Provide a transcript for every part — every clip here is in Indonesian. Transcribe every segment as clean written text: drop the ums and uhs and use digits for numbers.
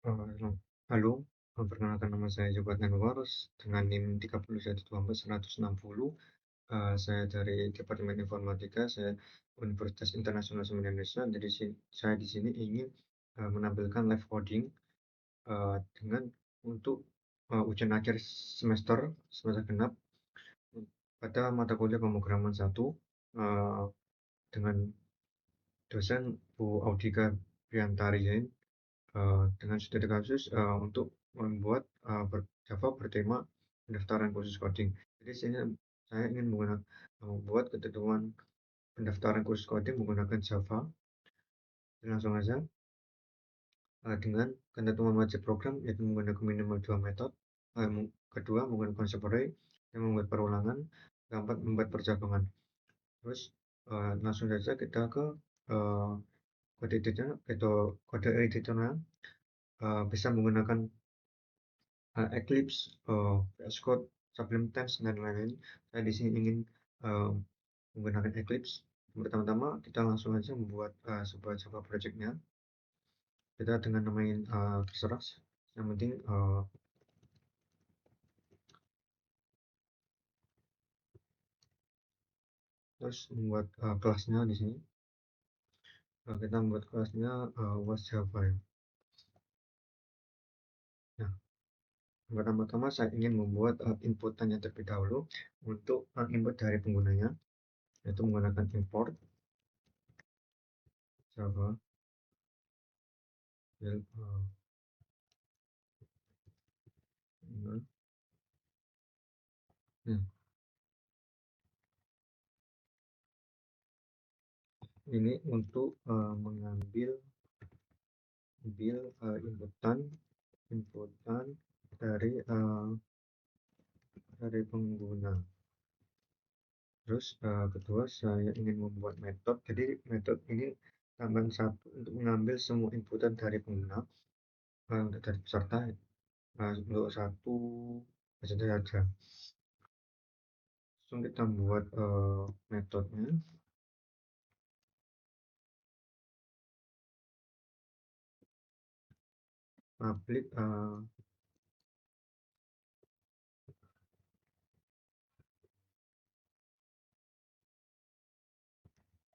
Halo, perkenalkan nama saya Jebat Anwar dengan NIM 31124160. Saya dari Departemen Informatika, saya Universitas Internasional Indonesia. Jadi saya di sini ingin menampilkan live coding dengan untuk ujian akhir semester genap pada mata kuliah pemrograman 1 dengan dosen Bu Audika Priantarian dengan studi kasus untuk membuat Java bertema pendaftaran kursus coding. Jadi sini saya ingin membuat ketentuan pendaftaran kursus coding menggunakan Java. Dan langsung saja dengan ketentuan wajib program yaitu menggunakan minimal 2 metode. Kedua menggunakan konsep array yang membuat perulangan. Keempat membuat percabangan. Terus langsung saja kita ke uh, kode editornya bisa menggunakan Eclipse, VS Code, Sublime Text, dan lain-lain. Saya di sini ingin uh, menggunakan Eclipse. Pertama-tama kita langsung aja membuat sebuah Java project-nya. Kita dengan namain terserah. Yang penting terus membuat kelasnya di sini. Kita membuat kelasnya was Java ya. Nah, pertama-tama saya ingin membuat inputannya terlebih dahulu untuk input dari penggunanya, yaitu menggunakan import Java. Nah, ini untuk mengambil inputan dari pengguna. Terus kedua saya ingin membuat metode. Jadi metode ini tambahan satu untuk mengambil semua inputan dari pengguna dari peserta untuk satu saja. Langsung kita buat metodenya. Public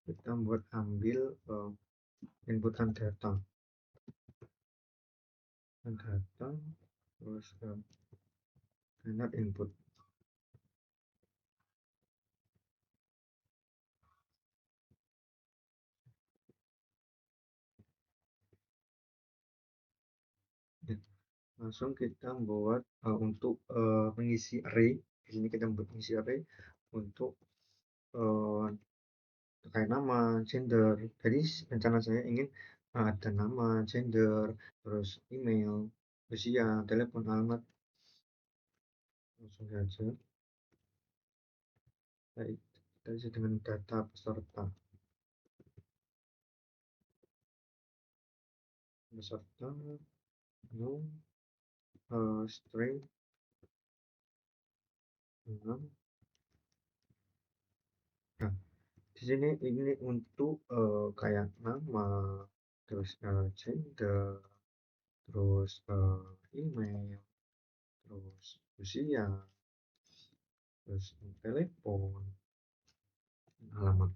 kita buat ambil inputan data terus standard input. Ya, langsung kita buat untuk mengisi array. Di sini kita buat mengisi array untuk terkait nama, gender. Jadi rencana saya ingin ada nama, gender, terus email, usia, telepon, alamat. Langsung saja kita isi dengan data peserta no string 6. Nah, di sini ini untuk kayak nama, terus gender, terus email, terus usia, terus telepon, alamat.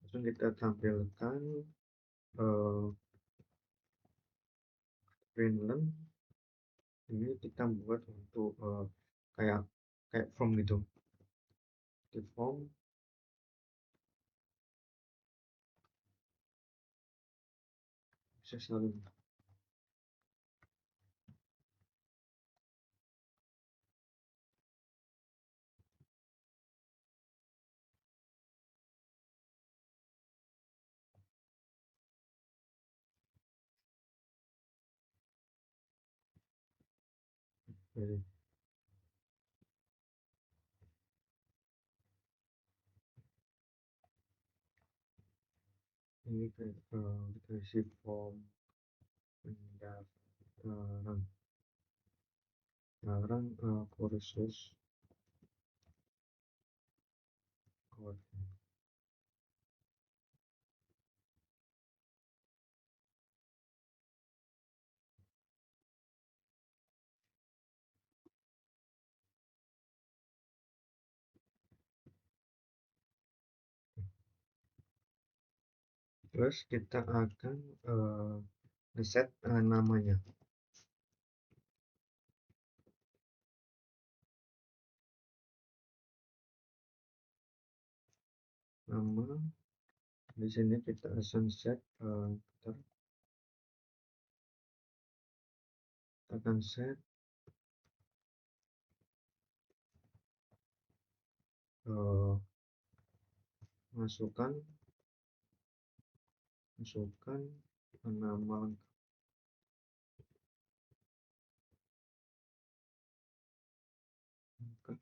Langsung kita tampilkan print ini kita buat untuk kayak form gitu. Di form bisa selalu ini kita isi form pendaftaran kursus coding. Terus kita akan set namanya. Nama di sini kita akan set kita akan set masukkan nama lengkap.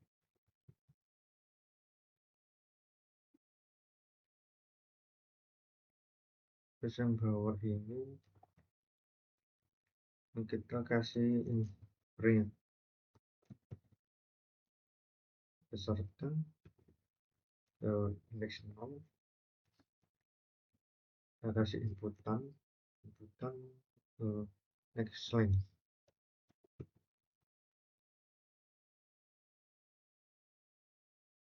Terus yang bawah ini kita kasih ini ring peserta indeks 0, kita kasih inputan next line.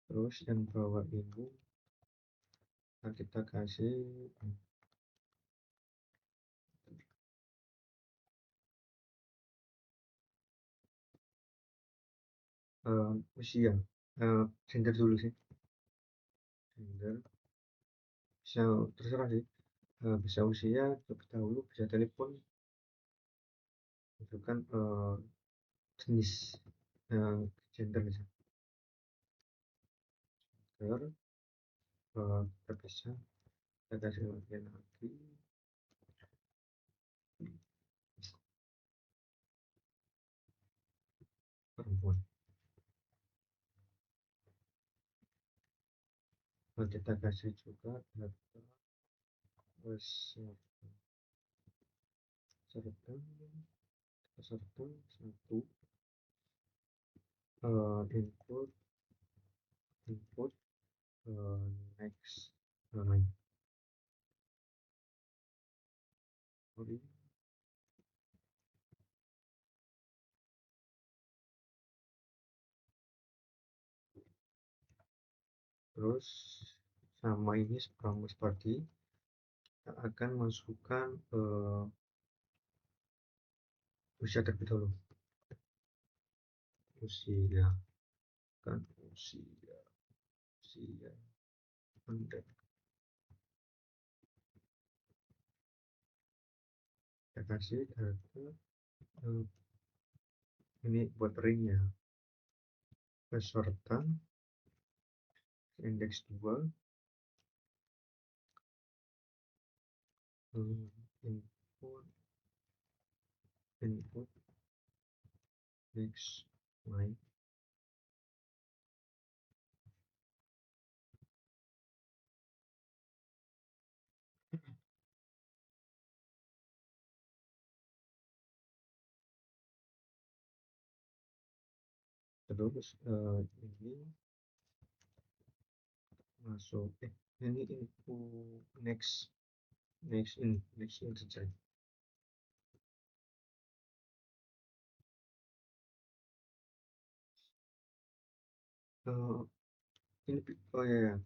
Terus yang bawah ini kita kasih usia, gender dulu sih, gender bisa terserah sih, bisa usia terlebih dahulu, bisa telepon, masukkan jenis gender misalnya. Kita bisa kita kasih lagi perempuan. Kita kasih juga data peserta satu, input next line. Terus sama ini seperti kita akan masukkan usia terlebih dahulu, usia Anda. Kita kasih data ini buat ringnya, peserta indeks 2, input next line. Terus ini masuk ini info next in saja. Ini oh ya,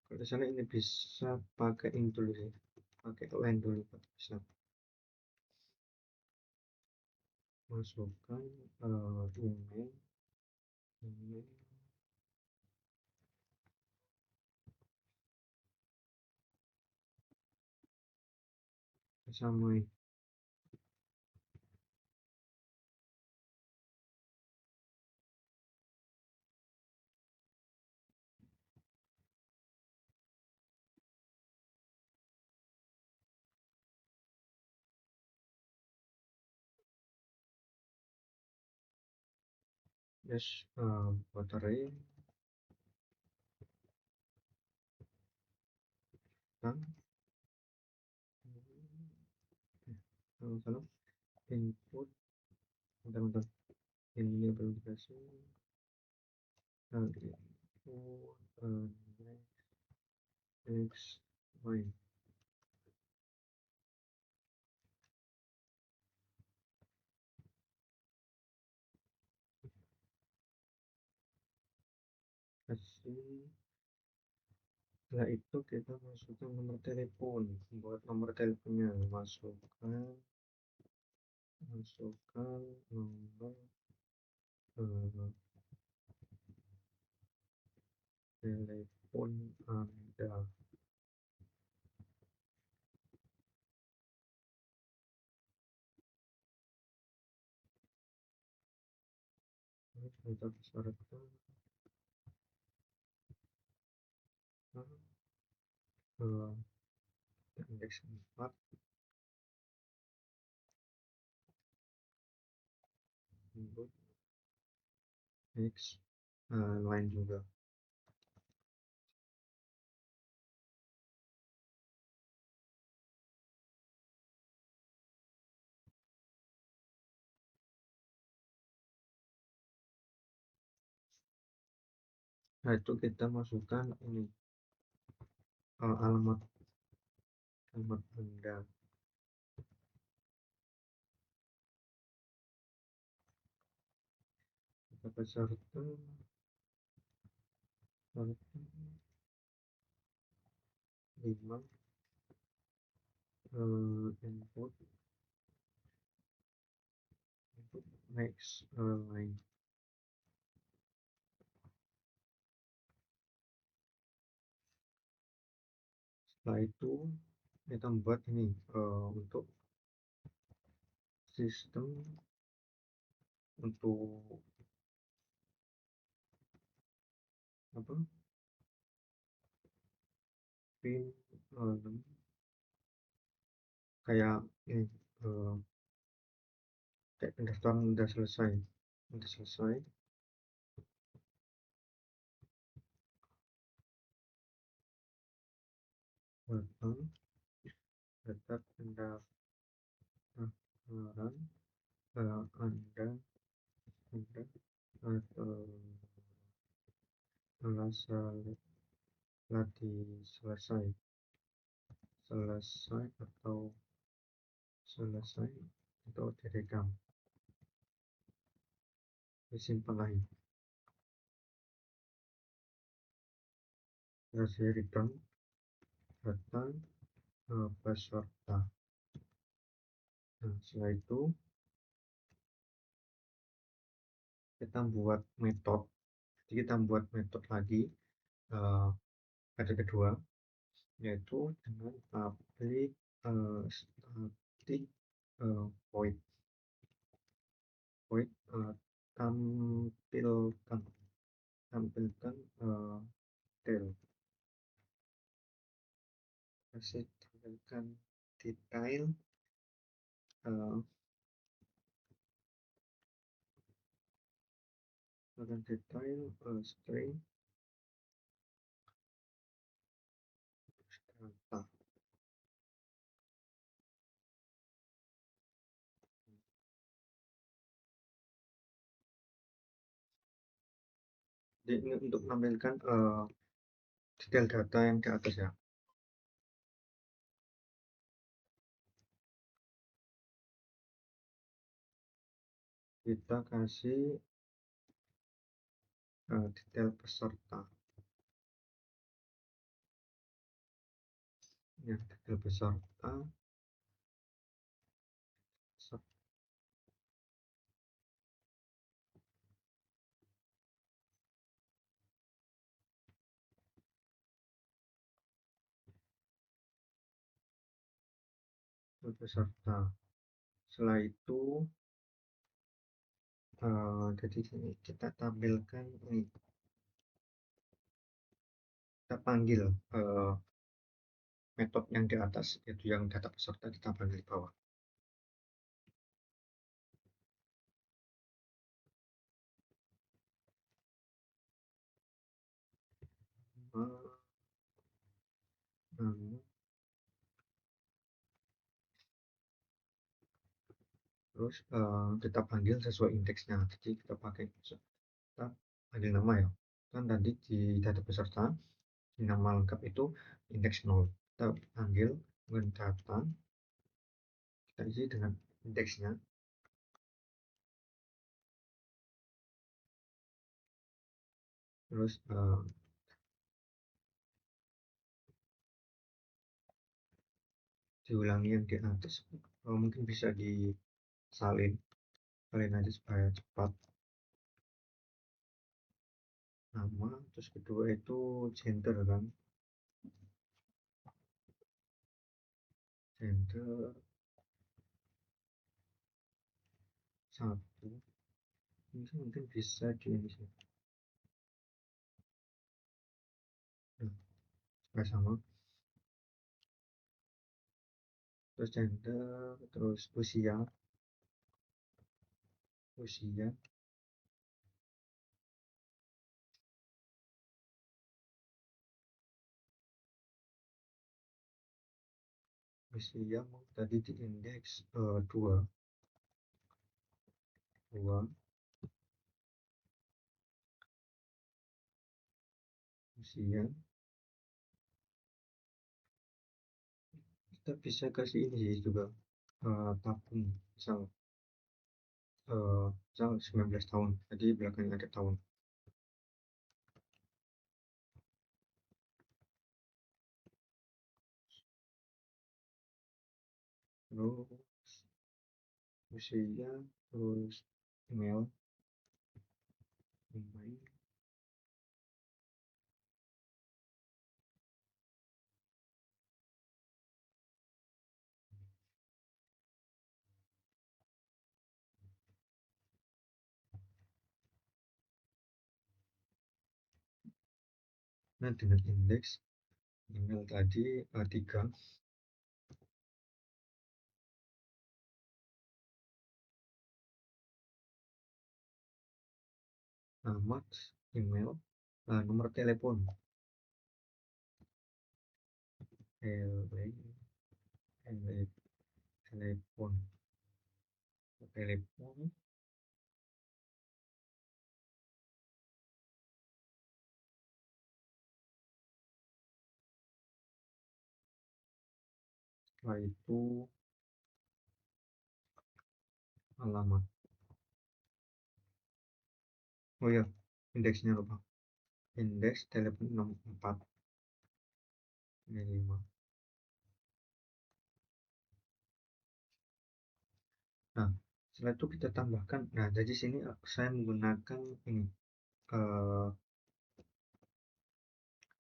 kalau sana ini bisa pakai ini dulu sih, pakai line dulu bisa masukkan email sama ini. Yes, baterai kan kalau input bentar ini belum dikasih input next line. Kasih Setelah itu kita masukkan nomor telepon. Buat nomor teleponnya, masukkan nomor eh, telepon Anda. Terus kita besarkan eh, indeks 4 untuk X lain juga. Nah, itu kita masukkan ini alamat Anda. Kita besarkan 5 input next line. Setelah itu kita membuat ini untuk sistem untuk apa pin kayak ini eh, kayak pendaftaran udah selesai datang data pendaftaran anda atau telah selesai atau direkam disimpan lagi hasil return data peserta. Nah, setelah itu kita buat metode. Jadi kita buat metode lagi pada kedua, yaitu dengan public static void tampilkan detail, kasih tampilkan detail uh, string data. Jadi ini untuk menampilkan detail data yang di atas ya. Kita kasih detail peserta. Ya, detail peserta. Peserta. Setelah itu jadi sini kita tampilkan ini, kita panggil metode yang di atas, yaitu yang data peserta, kita panggil di bawah. Terus kita panggil sesuai indeksnya. Jadi kita panggil nama ya. Kan tadi di data peserta di nama lengkap itu indeks 0. Kita panggil dengan data, kita isi dengan indeksnya. Terus diulangi yang di atas. Mungkin bisa disalin salin aja supaya cepat. Nama, terus kedua itu gender kan, gender satu. Ini mungkin bisa di ini sih. Nah, supaya sama. Terus gender, terus usia usia mau tadi di indeks 2 2 usia. Kita bisa kasih ini sih juga, tahun, misal 19 tahun, jadi belakangnya ada tahun. Terus usia, terus email, email. Nah, dengan indeks email tadi 3. Nama, email, nomor telepon, telepon, telepon. Setelah itu alamat. Oh ya, indeksnya lupa. Indeks telepon 64, ini 5. Nah, setelah itu kita tambahkan. Nah, jadi sini saya menggunakan ini, eh,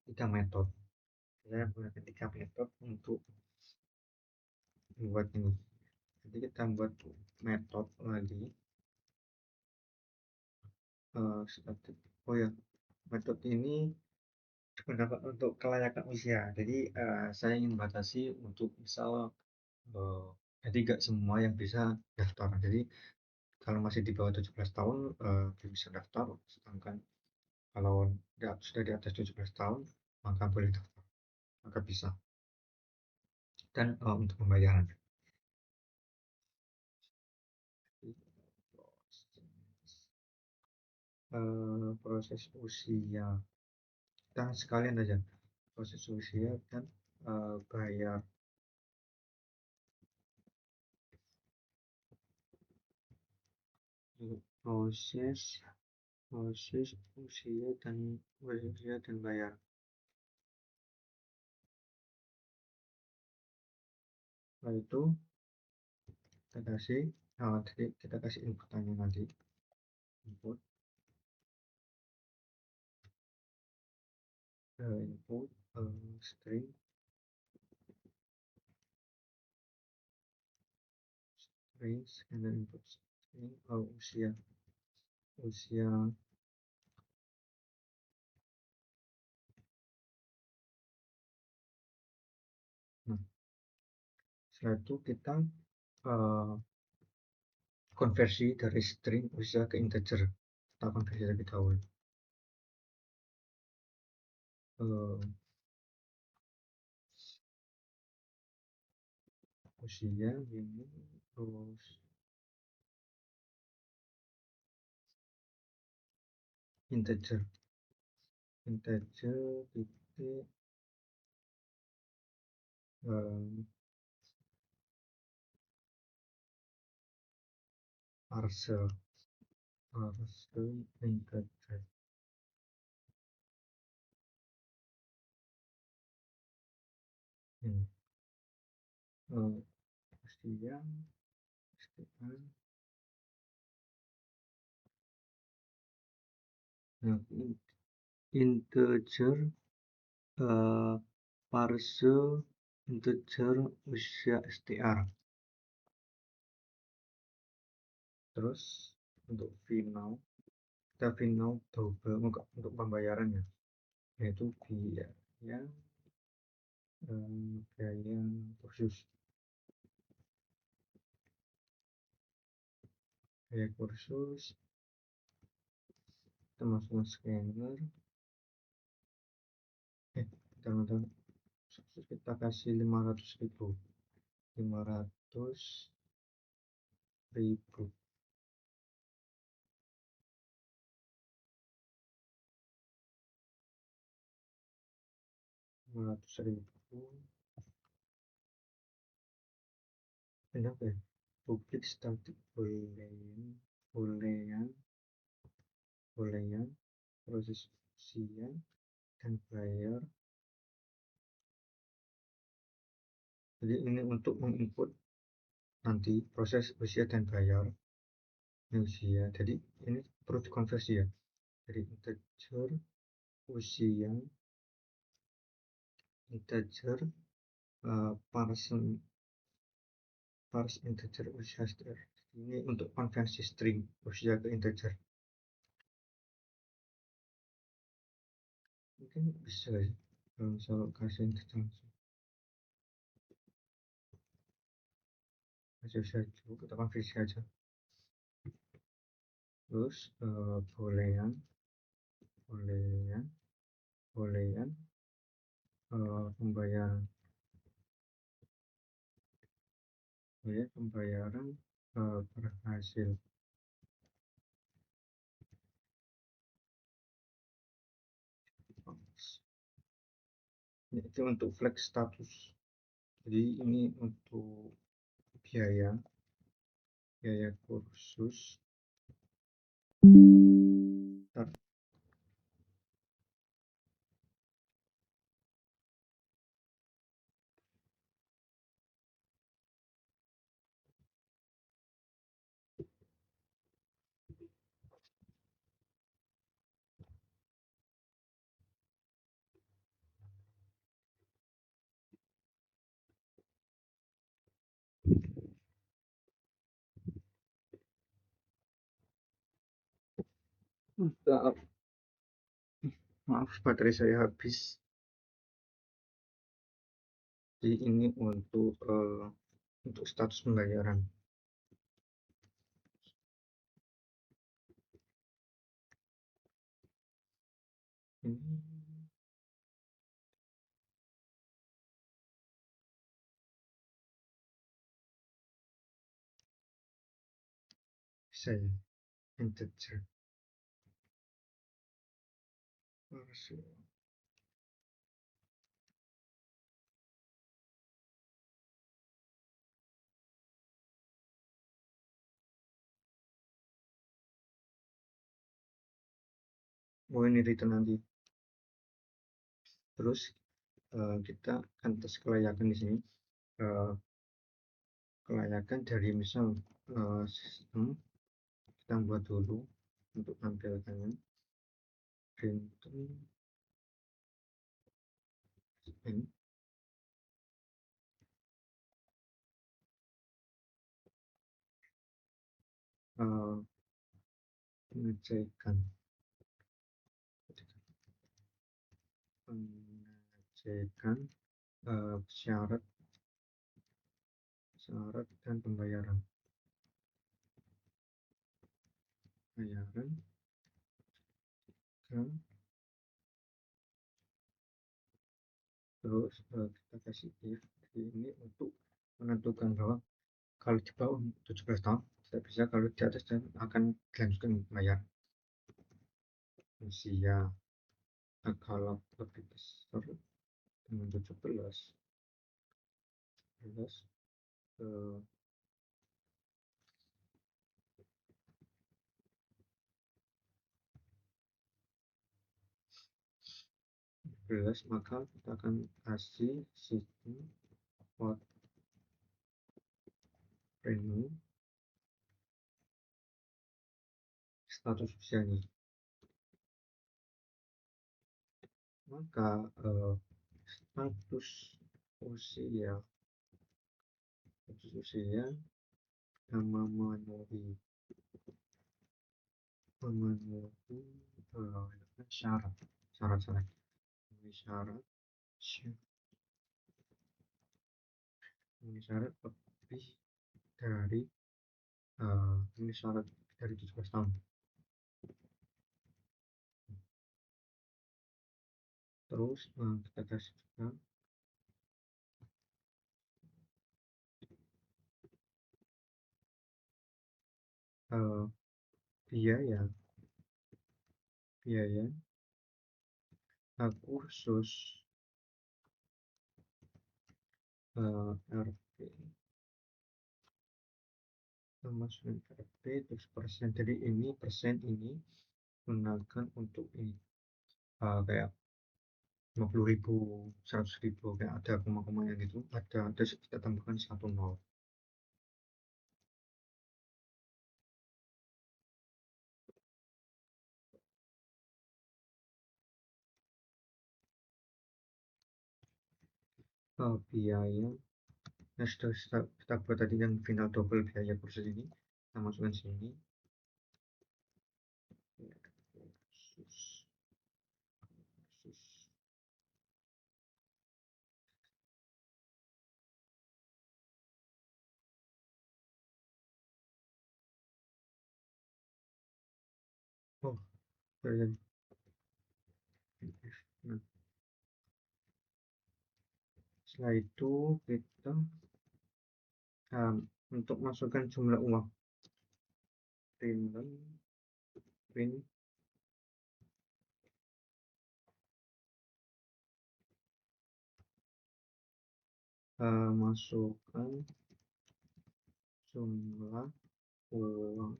3 metode. Saya menggunakan 3 metode untuk membuat ini. Jadi kita buat metode lagi, seperti, oh ya, metode ini digunakan untuk kelayakan usia. Jadi saya ingin batasi untuk misal, jadi gak semua yang bisa daftar. Jadi kalau masih di bawah 17 tahun belum bisa daftar, sedangkan kalau sudah di atas 17 tahun maka boleh daftar, maka bisa. Dan untuk pembayaran, proses usia kita sekalian aja, proses usia dan bayar. proses proses usia dan bayar. Setelah itu kita kasih inputannya nanti, input input string strings and then input string usia. Nah, setelah itu kita konversi dari string usia ke integer. Kita konversi terlebih dahulu. Usia ini, terus integer titik parcel integer ini. usia, STA. Nah, integer, parse, integer, usia, str. Terus untuk final, kita final double untuk pembayarannya, yaitu biaya kursus. Biaya kursus kita masukkan scanner. Bentar, kita kasih 500.000. 500.000. 500.000. Ini apa ya? Publik static boolean, proses usia dan bayar. Jadi ini untuk menginput nanti proses usia dan bayar. Usia, jadi ini perlu dikonversi ya, jadi integer usia, integer parse integer usia str. Ini untuk konversi string usia ke integer. Mungkin bisa ya kalau misal kasih integer langsung. Kasih usia dulu, kita konversi aja. Terus boolean pembayaran berhasil. Ini itu untuk flag status. Jadi ini untuk biaya kursus. Maaf, baterai saya habis. Jadi ini untuk status pembayaran. Ini saya integer. Oh, ini return nanti. Terus kita akan tes kelayakan di sini. Kelayakan dari misal sistem, kita buat dulu untuk tampilkannya. Printing ini pengecekan syarat dan pembayaran. Terus kita kasih if ini untuk menentukan bahwa kalau di bawah 17 tahun tidak bisa, kalau di atas dan akan dilanjutkan bayar. Usia kalau lebih besar dengan 17 maka kita akan kasih sistem Ini status usianya. Maka status usia yang memenuhi syarat syarat memenuhi syarat memenuhi syarat lebih dari memenuhi syarat dari 17 tahun. Terus kita kasih juga biaya kursus RP termasuk RP terus persen. Jadi ini persen ini gunakan untuk ini kayak 50.000, 100.000, kayak ada koma-komanya gitu, ada terus kita tambahkan 1 nol. Biaya yang sudah kita buat tadi yang final double biaya kursus ini kita masukkan sini. Kursus oh sorry. Nah, setelah itu kita untuk masukkan jumlah uang print masukkan jumlah uang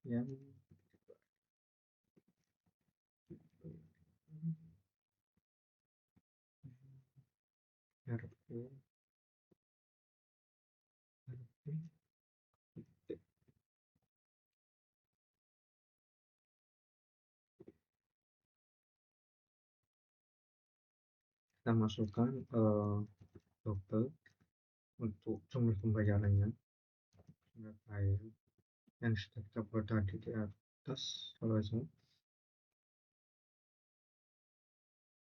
yang RP kita masukkan double untuk jumlah pembayarannya, jumlah bayar yang sudah kita buat tadi di atas. Kalau saya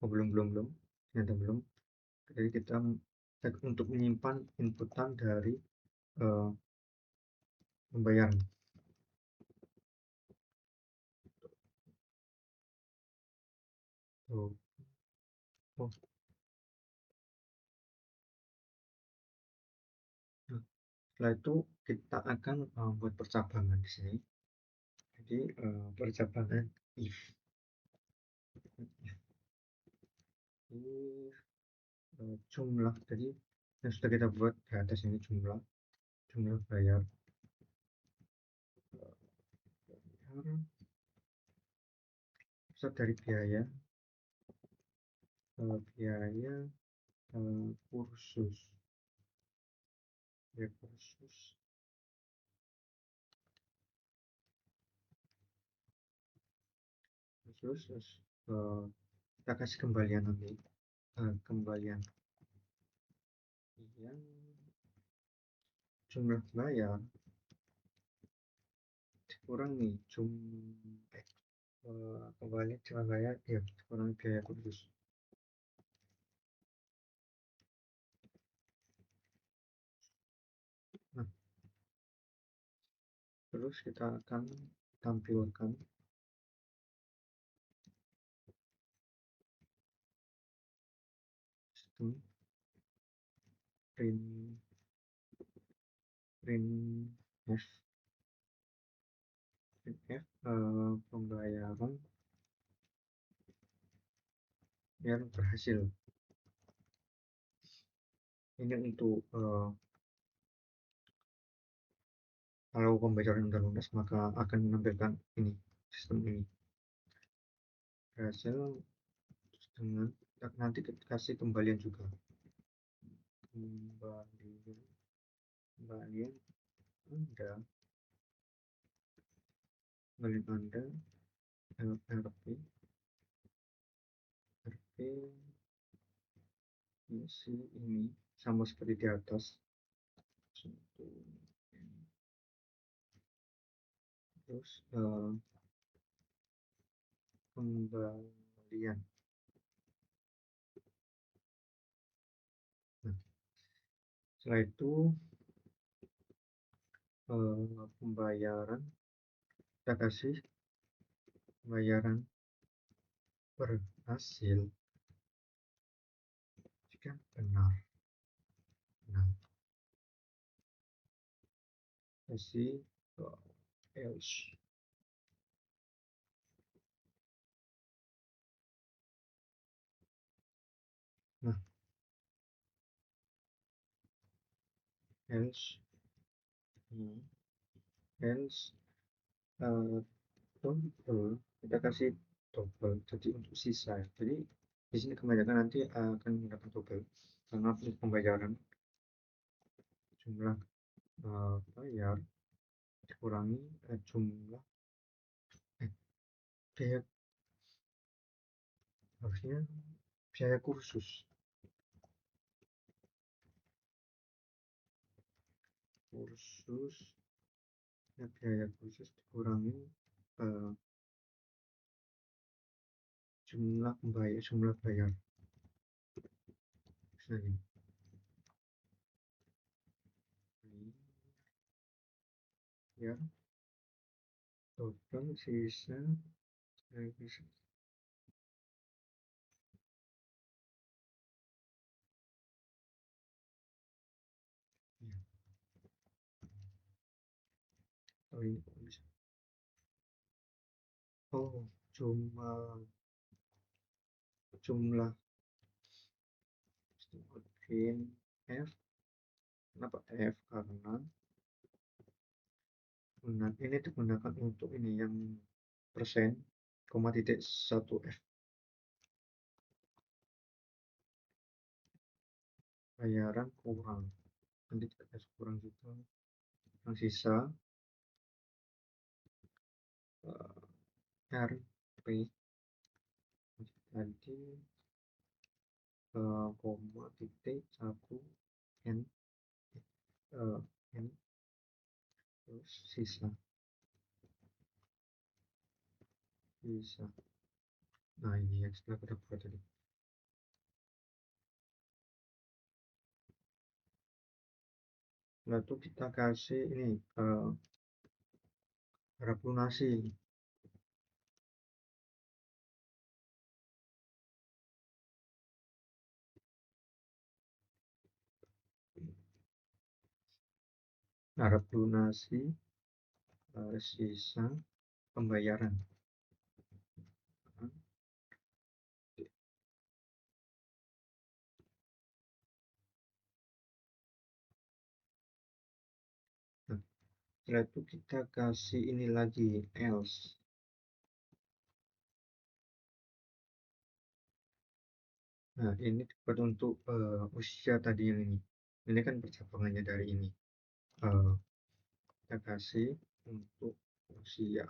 belum ternyata belum. Jadi kita untuk menyimpan inputan dari pembayaran. Oh. Nah, setelah itu kita akan buat percabangan di sini. Jadi percabangan if jumlah tadi yang sudah kita buat di atas ini, jumlah bayar pusat dari biaya kursus terus kita kasih kembalian nanti kembalian yang jumlah bayar dikurangi kembali jumlah bayar ya dikurangi biaya kursus. Nah, terus kita akan tampilkan sistem printf pembayaran yang berhasil. Ini untuk kalau pembayaran udah lunas maka akan menampilkan ini sistem ini berhasil dengan nanti kita kasih kembalian juga. kembalian kembalian Anda kembalian Anda RP isi ini sama seperti di atas. Terus kembalian. Nah, setelah itu pembayaran kita kasih pembayaran berhasil jika benar. Nah, kasih else. Nah, else else double, kita kasih double jadi untuk sisa. Jadi di sini kebanyakan nanti akan menggunakan double karena untuk pembayaran jumlah bayar dikurangi jumlah biaya, harusnya biaya kursus biaya kursus dikurangi jumlah bayar. Misalnya gini, ya total sisa bisa ya. Oh ini bisa. Oh jumlah mungkin F. Kenapa F? Karena ini digunakan untuk ini yang persen, koma titik 1 F. Bayaran kurang. Nanti kita kasih kurang juga. Yang sisa RP tadi koma titik 1 N N terus sisa. Nah ini yang setelah kita buat tadi. Nah itu kita kasih ini harap lunasi. Harap lunasi sisa pembayaran. Nah, setelah itu kita kasih ini lagi else. Nah ini dibuat untuk usia tadi yang ini kan percabangannya dari ini. Kita kasih untuk usia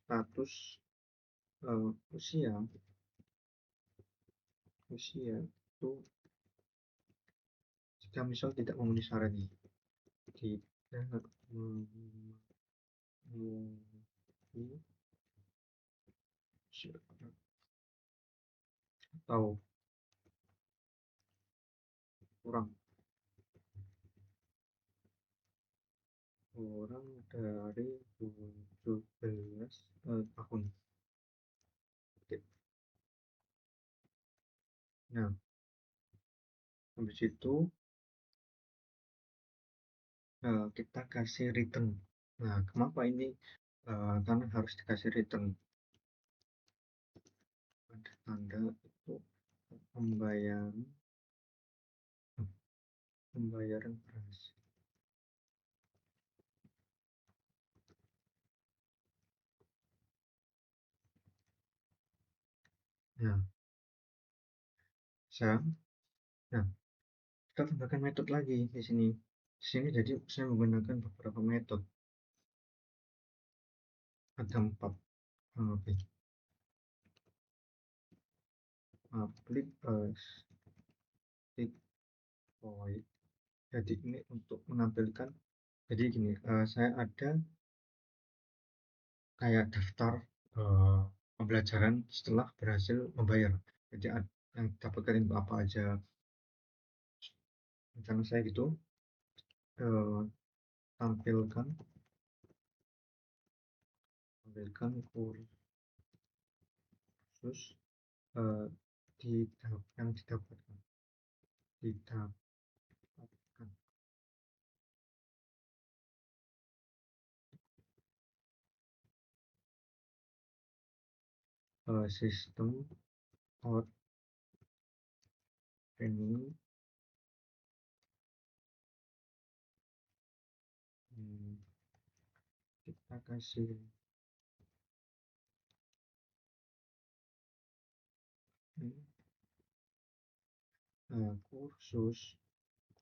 status usia itu jika misal tidak memenuhi syarat nih, tidak memenuhi syarat atau kurang dari 17 tahun. Oke. Nah, habis itu kita kasih return. Nah, kenapa ini? Karena harus dikasih return. Ada tanda itu pembayaran berhasil. Nah, saya, nah, kita tambahkan metode lagi di sini. Di sini jadi saya menggunakan beberapa metode, ada 4 kurang lebih. Public stick void. Jadi ini untuk menampilkan, jadi gini, saya ada kayak daftar pembelajaran setelah berhasil membayar. Jadi yang dapatkan itu apa aja. Rencana saya gitu, eh, tampilkan kursus eh, yang didapatkan sistem out training. Kita kasih kursus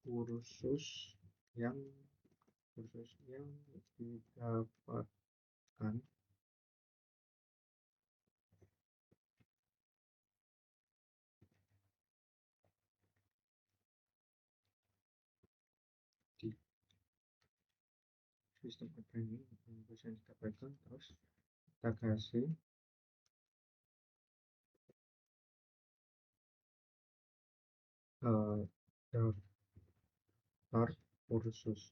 kursus yang didapatkan di sistem training, kursus yang didapatkan, terus kita kasih daftar kursus,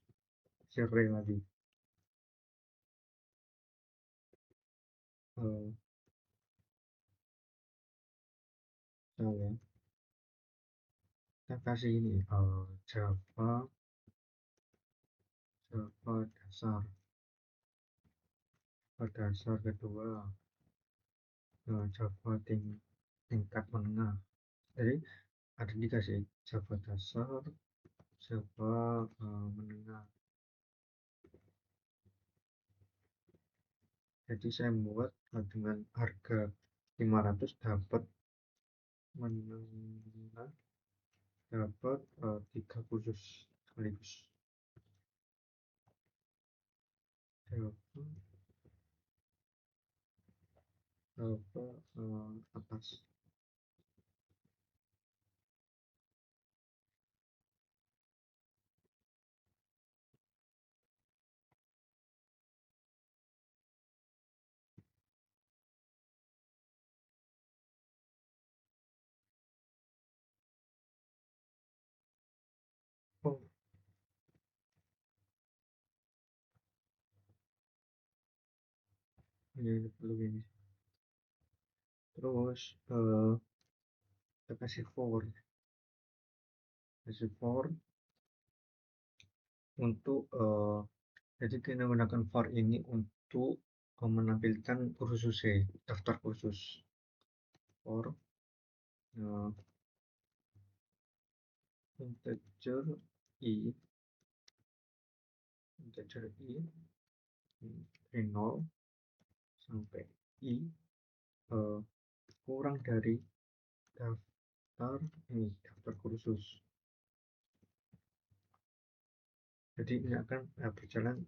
share lagi, saya kita kasih ini Java dasar, kedua Java tingkat menengah. Jadi ada dikasih Java dasar, Java menengah. Jadi saya membuat dengan harga 500 dapat menengah, dapat 3 kursus sekaligus. Atas. Oh, ini perlu ini. Terus kita kasih for untuk jadi kita menggunakan for ini untuk menampilkan kursus daftar kursus. For integer i dari 0 sampai i kurang dari daftar kursus. Jadi ini akan berjalan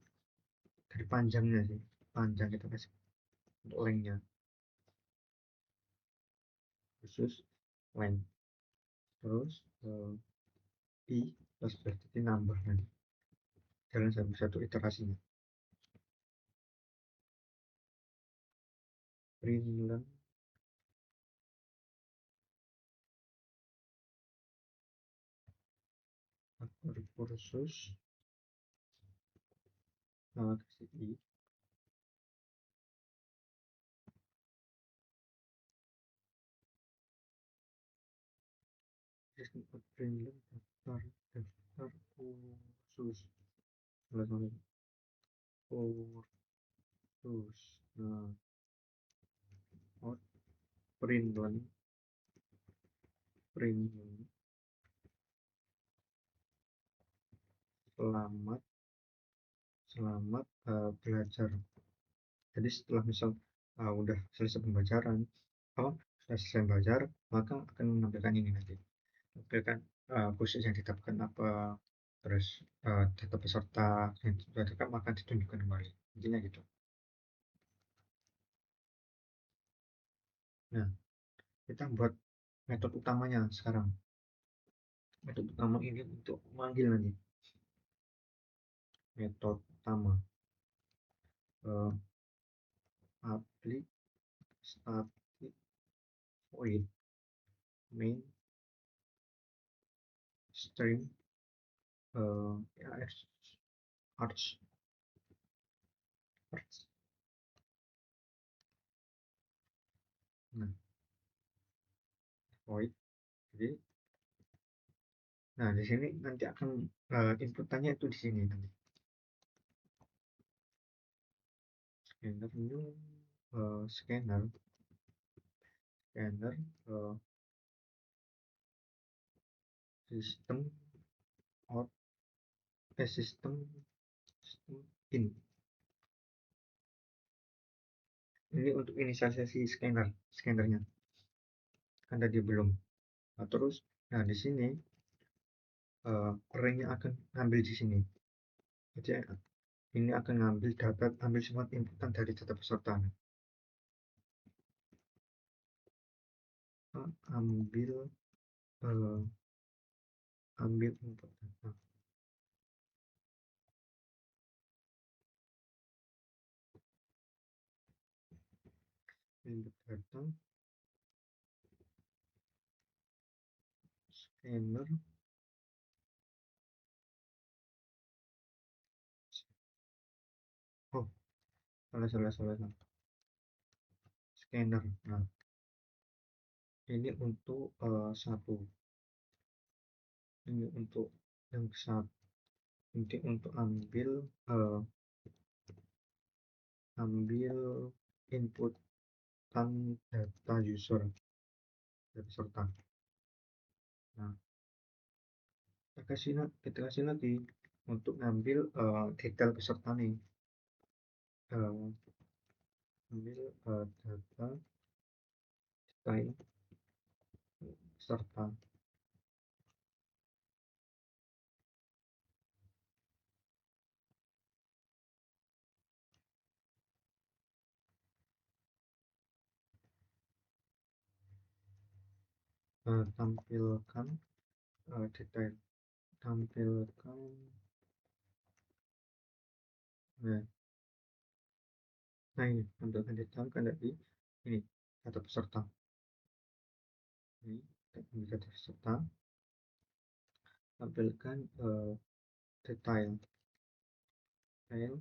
dari panjangnya sih, panjang kita kasih untuk lengthnya, khusus length. Terus i plus berarti nambah nanti dalam satu iterasinya. Print kursus kasih i print daftar kursus kursus print selamat belajar. Jadi setelah misal udah selesai pembelajaran, Setelah selesai bayar, maka akan menampilkan ini nanti, menampilkan khusus yang didapatkan apa, terus data peserta yang sudah lengkap maka ditunjukkan kembali. Intinya gitu. Nah, kita buat metode utamanya sekarang. Metode utama ini untuk memanggil nanti. Metode utama public static void main string arch arch. Nah, void. Jadi, nah di sini nanti akan inputannya itu di sini nanti. Scanner new scanner system out system in. Ini untuk inisialisasi scannernya kan tadi belum. Nah, terus di sini array-nya akan ngambil di sini. Jadi ini akan ambil semua inputan dari data peserta. Ambil input data. Input data scanner salah scanner. Nah, ini untuk satu, ini untuk yang satu, nanti untuk ambil input data user dari peserta. Nah, kita kasih lagi untuk ngambil detail peserta nih, ambil data style peserta. Tampilkan detail, tampilkan nah ini tampilkan detail kan dari ini data peserta. Ini data peserta, tampilkan detail detail.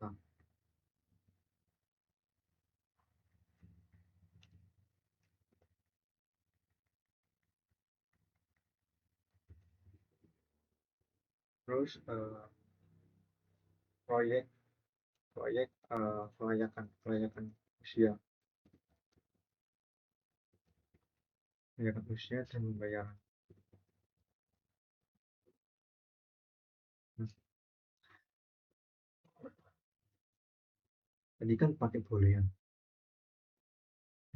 Nah, terus proyek kelayakan usia dan pembayaran. Nah, tadi kan pakai bolehan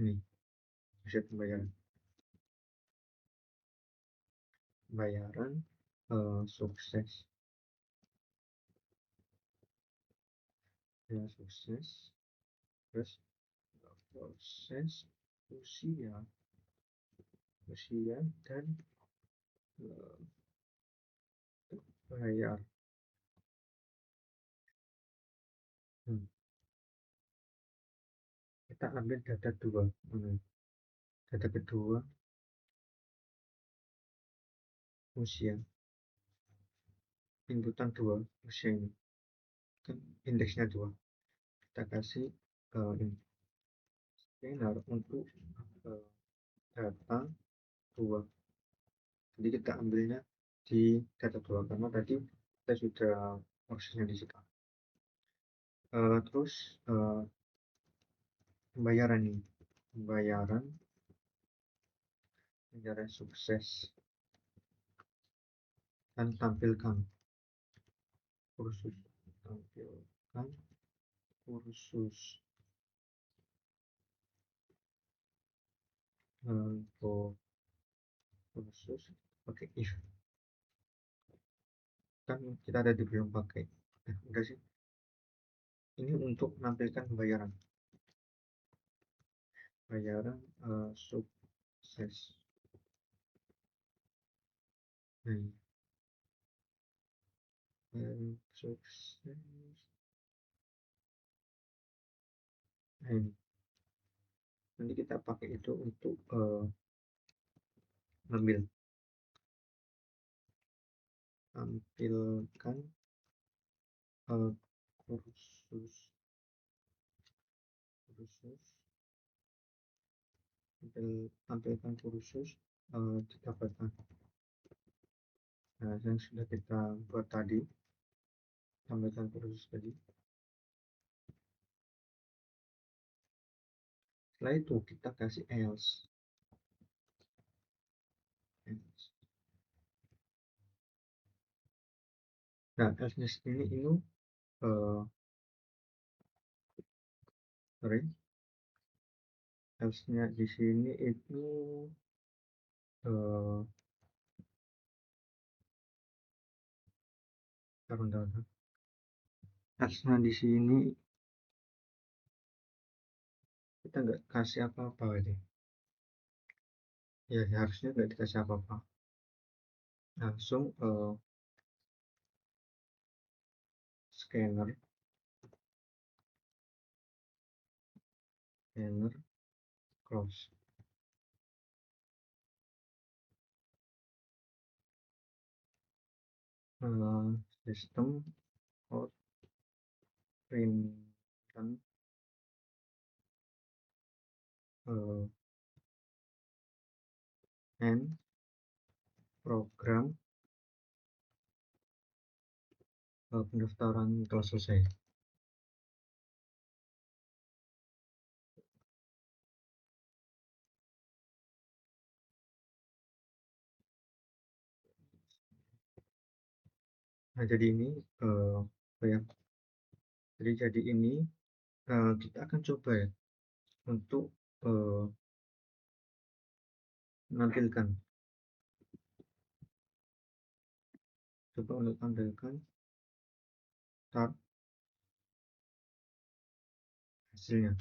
ini usia pembayaran sukses ya, sukses, terus proses usia dan bayar. Kita ambil data dua, data kedua usia, inputan dua usia ini kan indeksnya dua, kita kasih ini scanner untuk data dua. Jadi kita ambilnya di data dua karena tadi kita sudah prosesnya di situ. Terus pembayaran sukses, dan tampilkan kursus Untuk khusus pakai if, kan kita ada di belum pakai. Udah sih. Ini untuk menampilkan bayaran sukses. Nah, sukses. Nah, ini. Nanti kita pakai itu untuk ngambil, tampilkan kursus tampilkan kursus didapatkan. Nah, yang sudah kita buat tadi, tampilkan kursus tadi. Setelah itu kita kasih else. Nah, else-nya ini sorry, else-nya di sini itu else-nya di sini kita nggak kasih apa-apa ini. Ya, harusnya nggak dikasih apa-apa. Langsung scanner close. Sistem out print dan and program pendaftaran telah selesai. Nah, jadi ini ya. Jadi ini kita akan coba ya untuk menampilkan. Coba untuk tampilkan start hasilnya.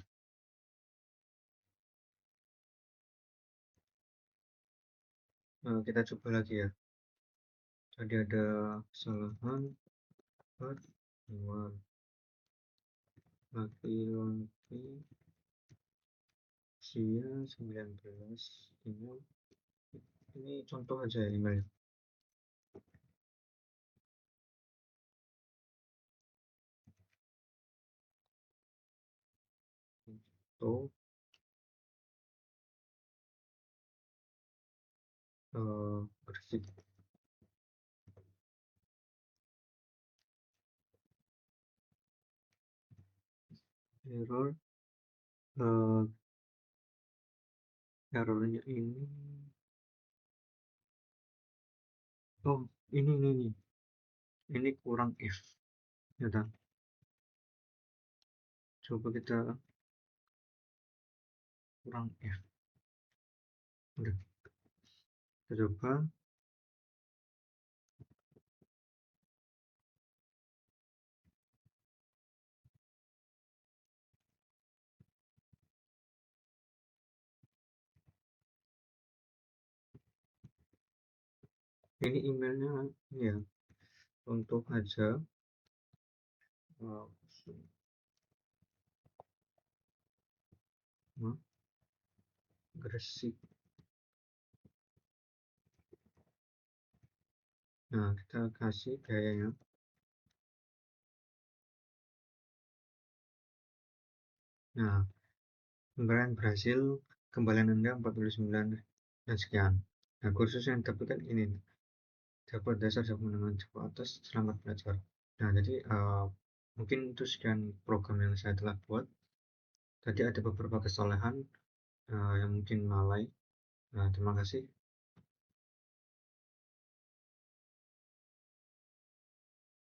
Kita coba lagi ya. Tadi ada kesalahan. Laki-laki usia 19, email. Ini contoh aja ya email. Contoh Gresik. Error errornya ini, oh ini kurang if ya kan. Coba kita kurang if, udah kita coba. Ini emailnya ya, untuk aja Gresik. Nah, kita kasih gayanya. Nah, pembelian berhasil, kembalian Anda 49 dan sekian. Nah, kursus yang dapatkan ini, dapat dasar mengenai jawab atas, selamat belajar. Nah, jadi mungkin itu sekian program yang saya telah buat. Tadi ada beberapa kesalahan yang mungkin lalai. Nah, terima kasih.